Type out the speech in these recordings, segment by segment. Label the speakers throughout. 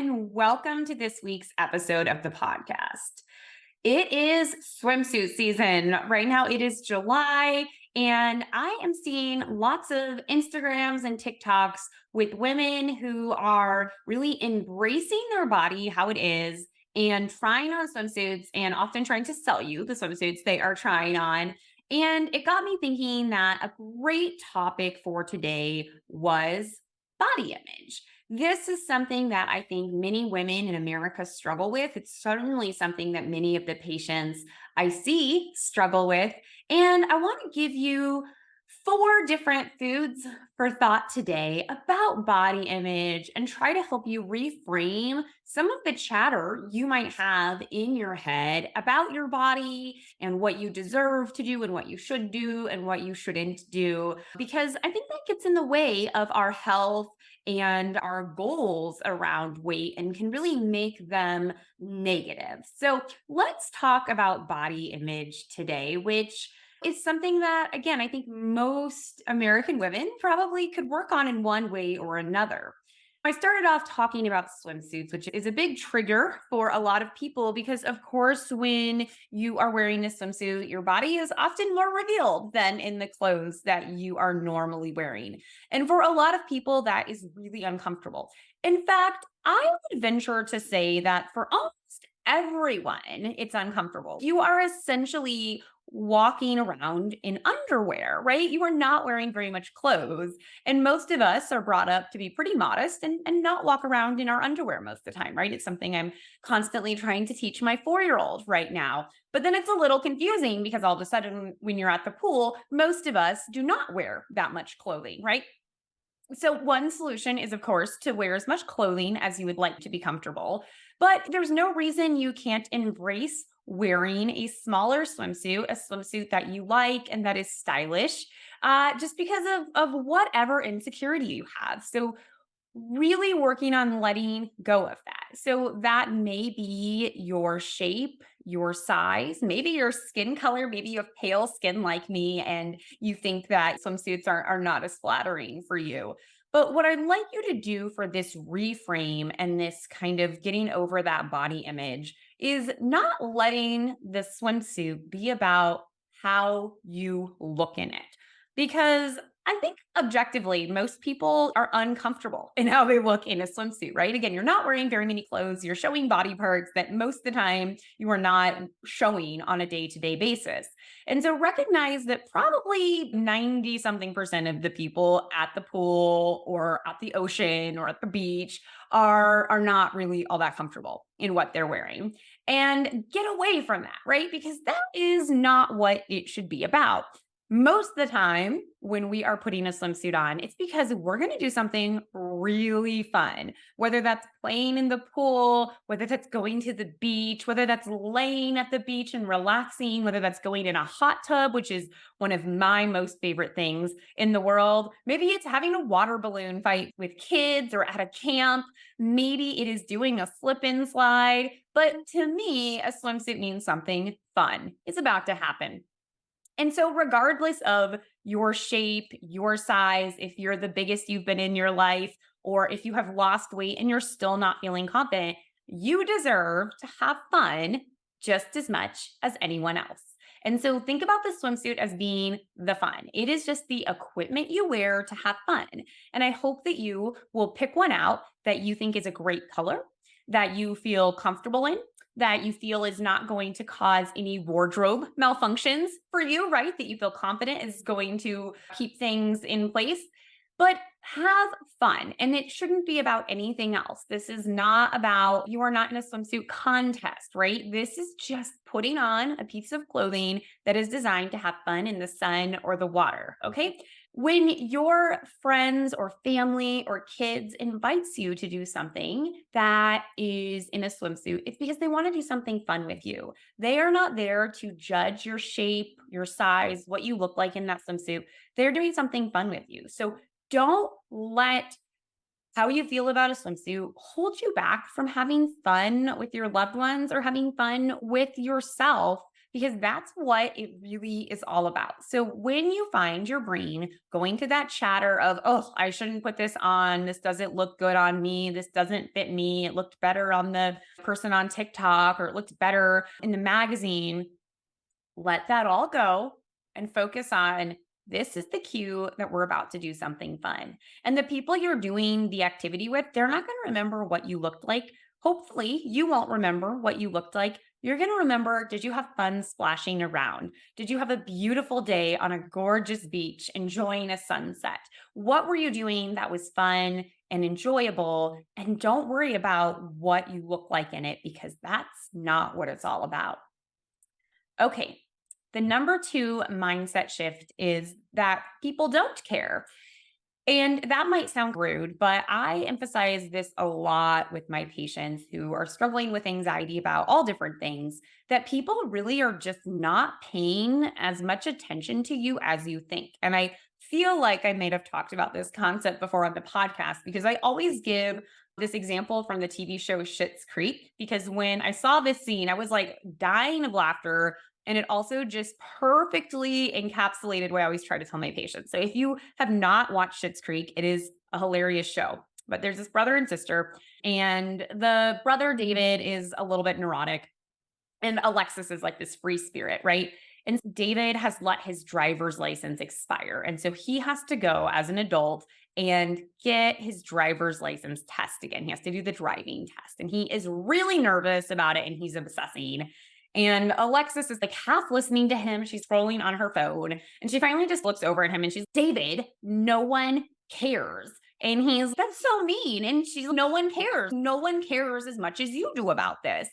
Speaker 1: and welcome to this week's episode of the podcast. It is swimsuit season. Right now, it is July, and I am seeing lots of Instagrams and TikToks with women who are really embracing their body, how it is, and trying on swimsuits and often trying to sell you the swimsuits they are trying on. And it got me thinking that a great topic for today was body image. This is something that I think many women in America struggle with. It's certainly something that many of the patients I see struggle with. And I want to give you 4 different foods for thought today about body image and try to help you reframe some of the chatter you might have in your head about your body and what you deserve to do and what you should do and what you shouldn't do. Because I think that gets in the way of our health and our goals around weight and can really make them negative. So let's talk about body image today, which is something that, again, I think most American women probably could work on in one way or another. I started off talking about swimsuits, which is a big trigger for a lot of people because, of course, when you are wearing a swimsuit, your body is often more revealed than in the clothes that you are normally wearing. And for a lot of people, that is really uncomfortable. In fact, I would venture to say that for almost everyone, it's uncomfortable. You are essentially walking around in underwear, right? You are not wearing very much clothes. And most of us are brought up to be pretty modest and not walk around in our underwear most of the time, right? It's something I'm constantly trying to teach my 4-year-old right now. But then it's a little confusing because all of a sudden, when you're at the pool, most of us do not wear that much clothing, right? So, one solution is, of course, to wear as much clothing as you would like to be comfortable. But there's no reason you can't embrace wearing a smaller swimsuit, a swimsuit that you like and that is stylish, just because of whatever insecurity you have. So, really working on letting go of that. So that may be your shape, your size, maybe your skin color, maybe you have pale skin like me and you think that swimsuits are not as flattering for you. But what I'd like you to do for this reframe and this kind of getting over that body image is not letting the swimsuit be about how you look in it. Because I think objectively, most people are uncomfortable in how they look in a swimsuit, right? Again, you're not wearing very many clothes. You're showing body parts that most of the time you are not showing on a day to day basis. And so recognize that probably 90 something percent of the people at the pool or at the ocean or at the beach are not really all that comfortable in what they're wearing. And get away from that, right? Because that is not what it should be about. Most of the time, when we are putting a swimsuit on, it's because we're going to do something really fun, whether that's playing in the pool, whether that's going to the beach, whether that's laying at the beach and relaxing, whether that's going in a hot tub, which is one of my most favorite things in the world. Maybe it's having a water balloon fight with kids or at a camp. Maybe it is doing a slip and slide. But to me, a swimsuit means something fun. It's about to happen. And so, regardless of your shape, your size, if you're the biggest you've been in your life, or if you have lost weight and you're still not feeling confident, you deserve to have fun just as much as anyone else. And so, think about the swimsuit as being the fun. It is just the equipment you wear to have fun. And I hope that you will pick one out that you think is a great color, that you feel comfortable in, that you feel is not going to cause any wardrobe malfunctions for you, right? That you feel confident is going to keep things in place. But have fun. And it shouldn't be about anything else. This is not about, you are not in a swimsuit contest, right? This is just putting on a piece of clothing that is designed to have fun in the sun or the water, okay? When your friends or family or kids invites you to do something that is in a swimsuit, it's because they want to do something fun with you. They are not there to judge your shape, your size, what you look like in that swimsuit. They're doing something fun with you. So don't let how you feel about a swimsuit hold you back from having fun with your loved ones or having fun with yourself because that's what it really is all about. So when you find your brain going to that chatter of, oh, I shouldn't put this on, this doesn't look good on me, this doesn't fit me, it looked better on the person on TikTok, or it looked better in the magazine, let that all go and focus on, this is the cue that we're about to do something fun. And the people you're doing the activity with, they're not going to remember what you looked like. Hopefully, you won't remember what you looked like. You're going to remember, did you have fun splashing around? Did you have a beautiful day on a gorgeous beach enjoying a sunset? What were you doing that was fun and enjoyable? And don't worry about what you look like in it, because that's not what it's all about. Okay. The number two mindset shift is that people don't care. And that might sound rude, but I emphasize this a lot with my patients who are struggling with anxiety about all different things, that people really are just not paying as much attention to you as you think. And I feel like I may have talked about this concept before on the podcast, because I always give this example from the TV show Schitt's Creek, because when I saw this scene, I was like dying of laughter. And it also just perfectly encapsulated what I always try to tell my patients. So if you have not watched Schitt's Creek, it is a hilarious show. But there's this brother and sister, and the brother David is a little bit neurotic, and Alexis is like this free spirit, right? And David has let his driver's license expire. And so he has to go as an adult and get his driver's license test again. He has to do the driving test. And he is really nervous about it, and he's obsessing. And Alexis is like half listening to him. She's scrolling on her phone, and she finally just looks over at him and she's, David, no one cares. And he's, that's so mean. And she's, no one cares. No one cares as much as you do about this.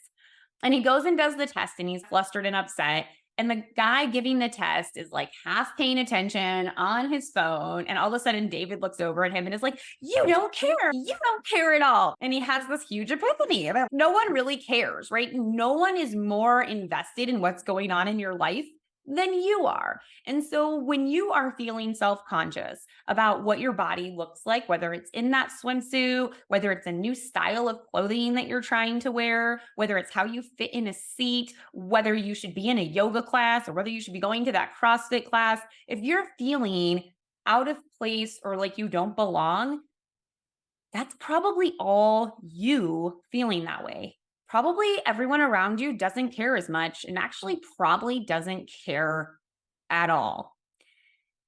Speaker 1: And he goes and does the test, and he's flustered and upset. And the guy giving the test is like half paying attention on his phone. And all of a sudden, David looks over at him and is like, you don't care. You don't care at all. And he has this huge epiphany about no one really cares, right? No one is more invested in what's going on in your life than you are. And so when you are feeling self-conscious about what your body looks like, whether it's in that swimsuit, whether it's a new style of clothing that you're trying to wear, whether it's how you fit in a seat, whether you should be in a yoga class or whether you should be going to that CrossFit class, if you're feeling out of place or like you don't belong, that's probably all you feeling that way. Probably everyone around you doesn't care as much, and actually probably doesn't care at all.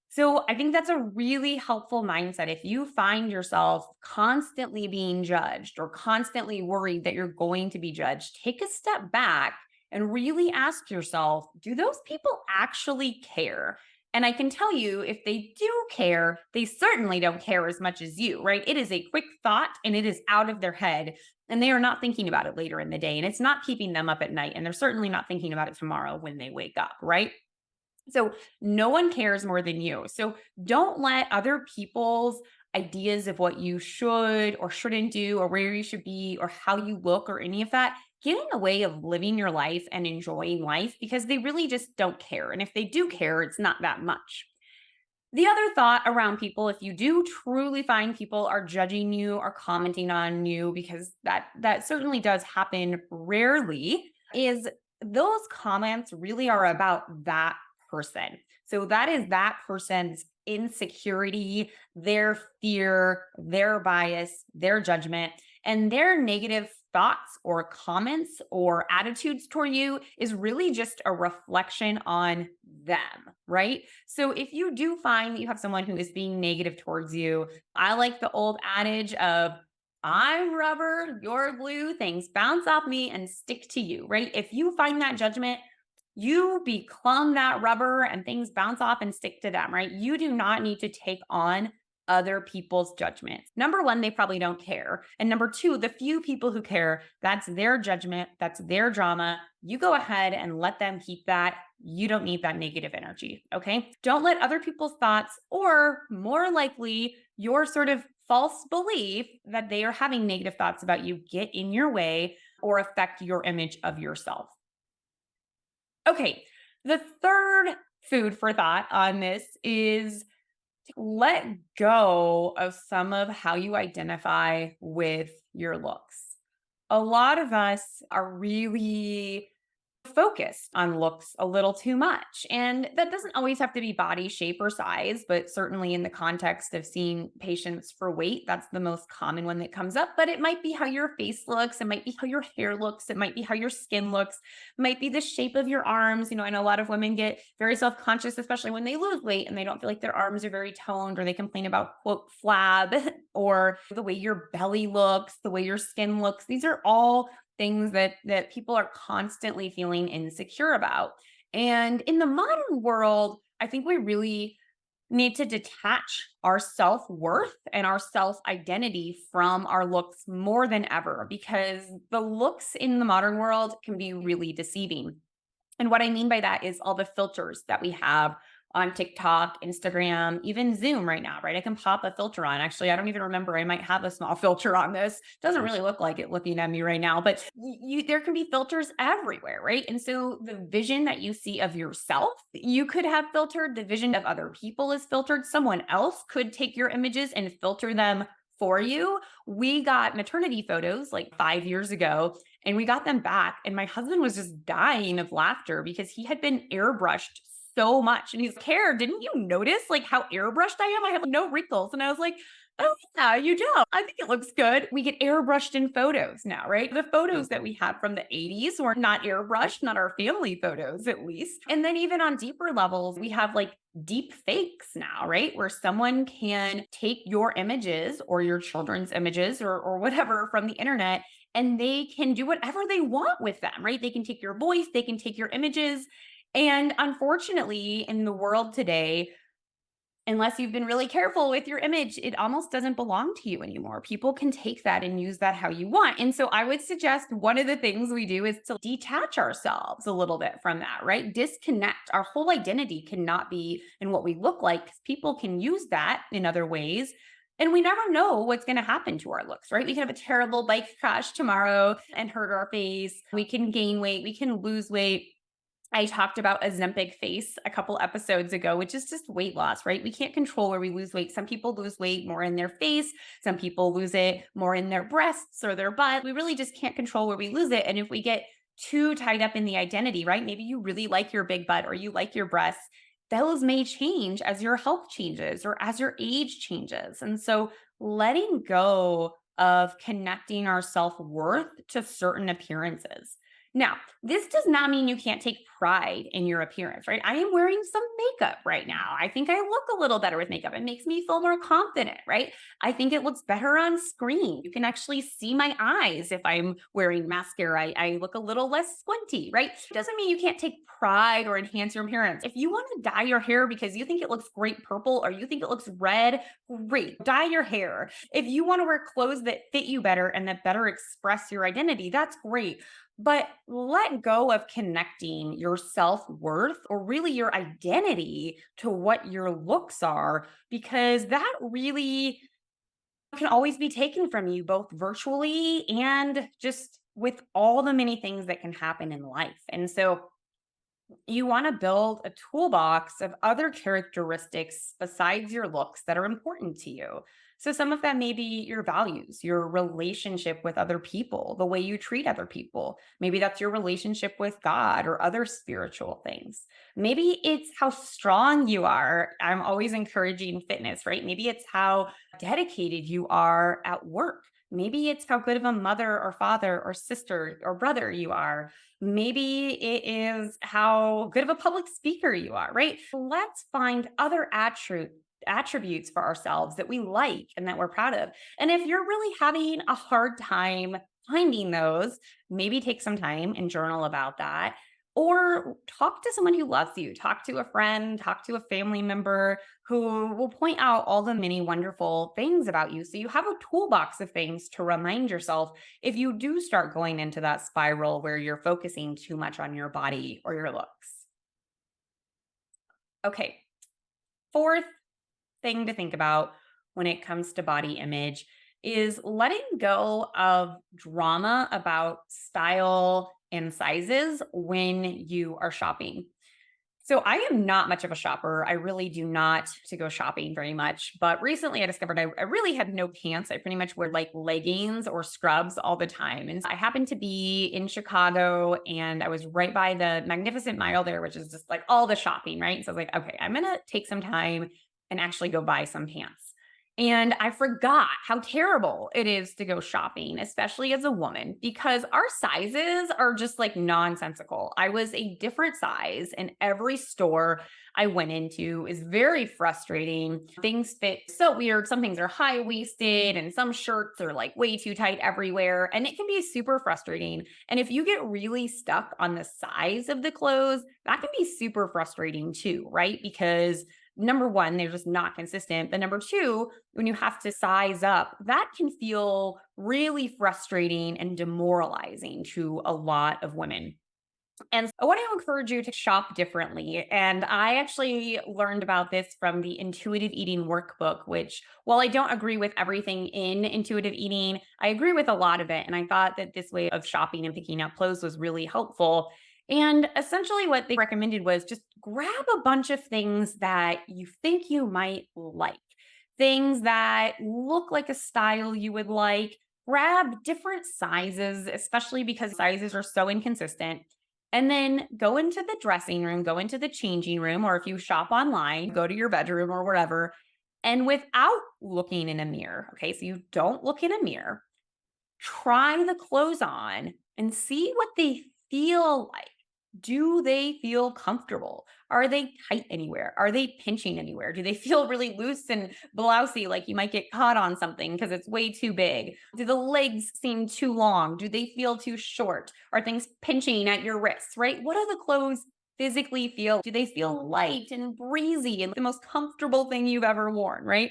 Speaker 1: So I think that's a really helpful mindset. If you find yourself constantly being judged or constantly worried that you're going to be judged, take a step back and really ask yourself, do those people actually care? And I can tell you, if they do care, they certainly don't care as much as you, right? It is a quick thought and it is out of their head, and they are not thinking about it later in the day, and it's not keeping them up at night. And they're certainly not thinking about it tomorrow when they wake up, right? So no one cares more than you. So don't let other people's ideas of what you should or shouldn't do, or where you should be, or how you look, or any of that get in the way of living your life and enjoying life, because they really just don't care. And if they do care, it's not that much. The other thought around people, if you do truly find people are judging you or commenting on you, because that certainly does happen rarely, is those comments really are about that person. So that is that person's insecurity, their fear, their bias, their judgment, and their negative thoughts or comments or attitudes toward you is really just a reflection on them, right? So if you do find that you have someone who is being negative towards you, I like the old adage of, I'm rubber, you're glue, things bounce off me and stick to you, right? If you find that judgment, you become that rubber and things bounce off and stick to them, right? You do not need to take on other people's judgments. Number one, they probably don't care. And number two, the few people who care, that's their judgment, that's their drama. You go ahead and let them keep that. You don't need that negative energy, okay? Don't let other people's thoughts, or more likely, your sort of false belief that they are having negative thoughts about you, get in your way or affect your image of yourself. Okay, the third food for thought on this is let go of some of how you identify with your looks. A lot of us are really focused on looks a little too much. And that doesn't always have to be body shape or size, but certainly in the context of seeing patients for weight, that's the most common one that comes up. But it might be how your face looks, it might be how your hair looks, it might be how your skin looks, it might be the shape of your arms. I know a lot of women get very self-conscious, especially when they lose weight and they don't feel like their arms are very toned, or they complain about quote flab or the way your belly looks, the way your skin looks. These are all things that people are constantly feeling insecure about. And in the modern world, I think we really need to detach our self-worth and our self-identity from our looks more than ever, because the looks in the modern world can be really deceiving. And what I mean by that is all the filters that we have on TikTok, Instagram, even Zoom right now, right? I can pop a filter on. Actually, I don't even remember. I might have a small filter on this. Doesn't really look like it looking at me right now, but there can be filters everywhere, right? And so the vision that you see of yourself, you could have filtered. The vision of other people is filtered. Someone else could take your images and filter them for you. We got maternity photos like 5 years ago, and we got them back. And my husband was just dying of laughter because he had been airbrushed so much. And he's like, Care, didn't you notice like how airbrushed I am? I have no wrinkles. And I was like, oh, yeah, you don't. I think it looks good. We get airbrushed in photos now, right? The photos that we have from the 80s were not airbrushed, not our family photos, at least. And then even on deeper levels, we have like deep fakes now, right? Where someone can take your images or your children's images or whatever from the internet, and they can do whatever they want with them, right? They can take your voice, they can take your images. And unfortunately, in the world today, unless you've been really careful with your image, it almost doesn't belong to you anymore. People can take that and use that how you want. And so I would suggest one of the things we do is to detach ourselves a little bit from that, right? Disconnect. Our whole identity cannot be in what we look like, because people can use that in other ways. And we never know what's going to happen to our looks, right? We can have a terrible bike crash tomorrow and hurt our face. We can gain weight. We can lose weight. I talked about Ozempic face a couple episodes ago, which is just weight loss, right? We can't control where we lose weight. Some people lose weight more in their face. Some people lose it more in their breasts or their butt. We really just can't control where we lose it. And if we get too tied up in the identity, right? Maybe you really like your big butt or you like your breasts. Those may change as your health changes or as your age changes. And so letting go of connecting our self-worth to certain appearances. Now, this does not mean you can't take pride in your appearance, right? I am wearing some makeup right now. I think I look a little better with makeup. It makes me feel more confident, right? I think it looks better on screen. You can actually see my eyes if I'm wearing mascara. I look a little less squinty, right? It doesn't mean you can't take pride or enhance your appearance. If you want to dye your hair because you think it looks great purple or you think it looks red, great, dye your hair. If you want to wear clothes that fit you better and that better express your identity, that's great. But let go of connecting your self-worth or really your identity to what your looks are, because that really can always be taken from you, both virtually and just with all the many things that can happen in life. And so you want to build a toolbox of other characteristics besides your looks that are important to you. So, some of that may be your values, your relationship with other people, the way you treat other people. Maybe that's your relationship with God or other spiritual things. Maybe it's how strong you are. I'm always encouraging fitness, right? Maybe it's how dedicated you are at work. Maybe it's how good of a mother or father or sister or brother you are. Maybe it is how good of a public speaker you are, right? Let's find other attributes for ourselves that we like and that we're proud of. And if you're really having a hard time finding those, maybe take some time and journal about that. Or talk to someone who loves you, talk to a friend, talk to a family member who will point out all the many wonderful things about you. So you have a toolbox of things to remind yourself if you do start going into that spiral where you're focusing too much on your body or your looks. Okay, fourth thing to think about when it comes to body image is letting go of drama about style and sizes when you are shopping. So I am not much of a shopper. I really do not to go shopping very much. But recently I discovered I really had no pants. I pretty much wear like leggings or scrubs all the time. And I happened to be in Chicago and I was right by the Magnificent Mile there, which is just like all the shopping, right? So I was like, okay, I'm going to take some time and actually go buy some pants. And I forgot how terrible it is to go shopping, especially as a woman, because our sizes are just like nonsensical. I was a different size, and every store I went into is very frustrating. Things fit so weird. Some things are high waisted, and some shirts are like way too tight everywhere. And it can be super frustrating. And if you get really stuck on the size of the clothes, that can be super frustrating too, right? Because number one, they're just not consistent. But number two, when you have to size up, that can feel really frustrating and demoralizing to a lot of women. And I want to encourage you to shop differently. And I actually learned about this from the intuitive eating workbook, which, while I don't agree with everything in intuitive eating, I agree with a lot of it. And I thought that this way of shopping and picking out clothes was really helpful. And essentially, what they recommended was just grab a bunch of things that you think you might like, things that look like a style you would like. Grab different sizes, especially because sizes are so inconsistent, and then go into the dressing room, go into the changing room, or if you shop online, go to your bedroom or wherever. And without looking in a mirror, okay, so you don't look in a mirror, try the clothes on and see what they feel like. Do they feel comfortable? Are they tight anywhere? Are they pinching anywhere? Do they feel really loose and blousy, like you might get caught on something because it's way too big? Do the legs seem too long? Do they feel too short? Are things pinching at your wrists, right? What do the clothes physically feel? Do they feel light and breezy and the most comfortable thing you've ever worn, right?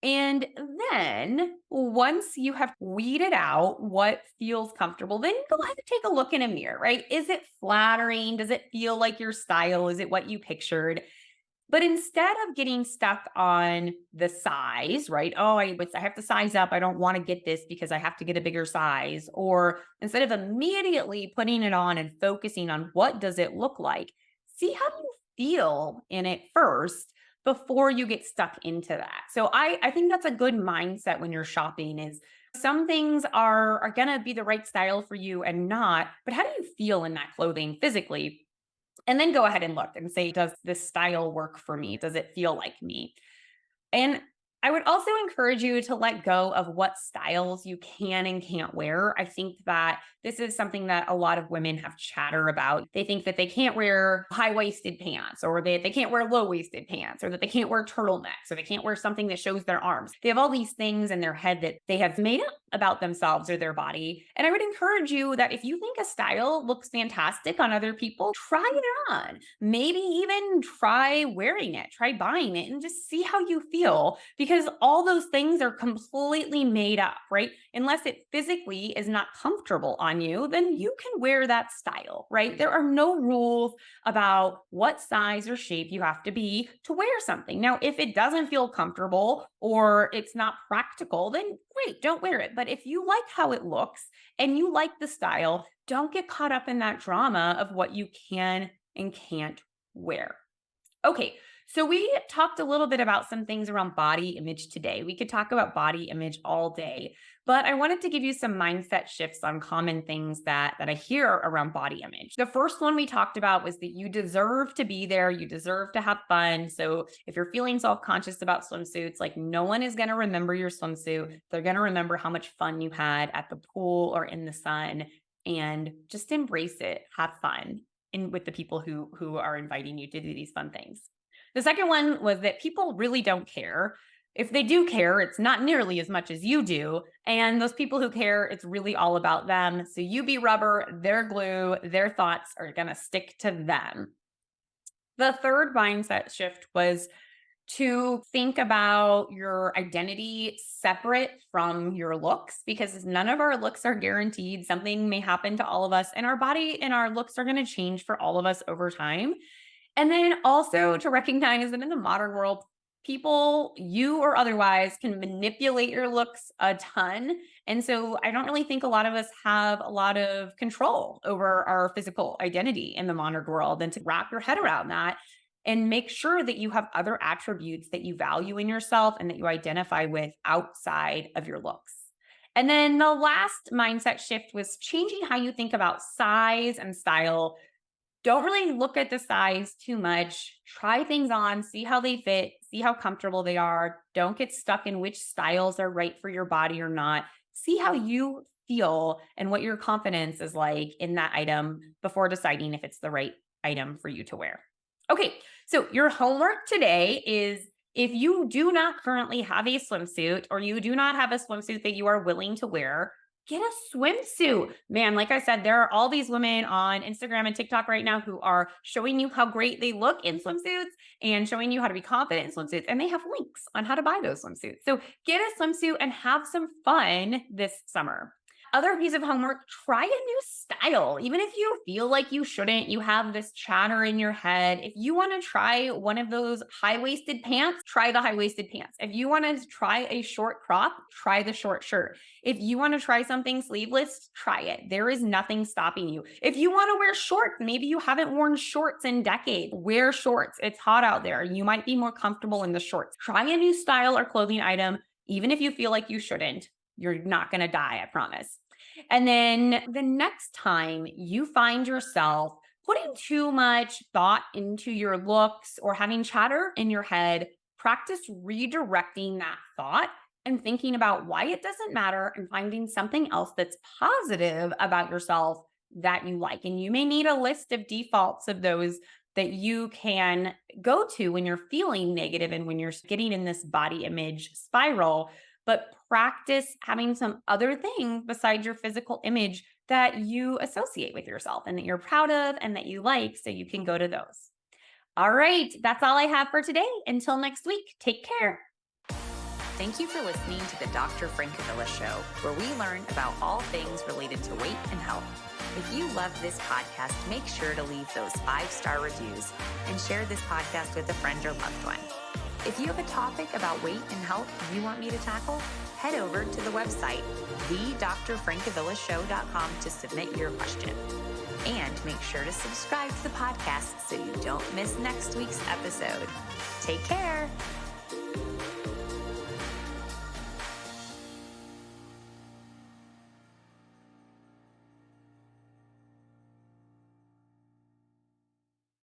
Speaker 1: And then once you have weeded out what feels comfortable, then go ahead and take a look in a mirror, right? Is it flattering? Does it feel like your style? Is it what you pictured? But instead of getting stuck on the size, right? Oh, I have to size up. I don't want to get this because I have to get a bigger size. Or instead of immediately putting it on and focusing on what does it look like, see how you feel in it first before you get stuck into that. So I think that's a good mindset when you're shopping is some things are going to be the right style for you and not, but how do you feel in that clothing physically? And then go ahead and look and say, does this style work for me? Does it feel like me? And I would also encourage you to let go of what styles you can and can't wear. I think that this is something that a lot of women have chatter about. They think that they can't wear high waisted pants, or they can't wear low waisted pants, or that they can't wear turtlenecks, or they can't wear something that shows their arms. They have all these things in their head that they have made up about themselves or their body. And I would encourage you that if you think a style looks fantastic on other people, try it on. Maybe even try wearing it, try buying it, and just see how you feel, because all those things are completely made up, right? Unless it physically is not comfortable on you, then you can wear that style, right? There are no rules about what size or shape you have to be to wear something. Now, if it doesn't feel comfortable or it's not practical, then great, don't wear it. But if you like how it looks and you like the style, don't get caught up in that drama of what you can and can't wear. Okay, so we talked a little bit about some things around body image today. We could talk about body image all day, but I wanted to give you some mindset shifts on common things that I hear around body image. The first one we talked about was that you deserve to be there, you deserve to have fun. So if you're feeling self-conscious about swimsuits, like no one is going to remember your swimsuit. They're going to remember how much fun you had at the pool or in the sun, and just embrace it, have fun with the people who are inviting you to do these fun things. The second one was that people really don't care. If they do care, it's not nearly as much as you do. And those people who care, it's really all about them. So you be rubber, they're glue, their thoughts are going to stick to them. The third mindset shift was to think about your identity separate from your looks, because none of our looks are guaranteed. Something may happen to all of us, and our body and our looks are going to change for all of us over time. And then also to recognize that in the modern world, people, you or otherwise, can manipulate your looks a ton. And so I don't really think a lot of us have a lot of control over our physical identity in the modern world. And to wrap your head around that, and make sure that you have other attributes that you value in yourself and that you identify with outside of your looks. And then the last mindset shift was changing how you think about size and style. Don't really look at the size too much. Try things on, see how they fit, see how comfortable they are. Don't get stuck in which styles are right for your body or not. See how you feel and what your confidence is like in that item before deciding if it's the right item for you to wear. Okay, so your homework today is, if you do not currently have a swimsuit or you do not have a swimsuit that you are willing to wear, get a swimsuit. Man, like I said, there are all these women on Instagram and TikTok right now who are showing you how great they look in swimsuits and showing you how to be confident in swimsuits. And they have links on how to buy those swimsuits. So get a swimsuit and have some fun this summer. Other piece of homework, try a new style. Even if you feel like you shouldn't, you have this chatter in your head. If you want to try one of those high-waisted pants, try the high-waisted pants. If you want to try a short crop, try the short shirt. If you want to try something sleeveless, try it. There is nothing stopping you. If you want to wear shorts, maybe you haven't worn shorts in decades, wear shorts. It's hot out there. You might be more comfortable in the shorts. Try a new style or clothing item. Even if you feel like you shouldn't, you're not going to die, I promise. And then the next time you find yourself putting too much thought into your looks or having chatter in your head, practice redirecting that thought and thinking about why it doesn't matter and finding something else that's positive about yourself that you like. And you may need a list of defaults of those that you can go to when you're feeling negative and when you're getting in this body image spiral. But practice having some other things besides your physical image that you associate with yourself and that you're proud of and that you like, so you can go to those. All right, that's all I have for today. Until next week, take care.
Speaker 2: Thank you for listening to the Dr. Francavilla Show, where we learn about all things related to weight and health. If you love this podcast, make sure to leave those 5-star reviews and share this podcast with a friend or loved one. If you have a topic about weight and health you want me to tackle, head over to the website, thedrfrancavillashow.com, to submit your question. And make sure to subscribe to the podcast so you don't miss next week's episode. Take care.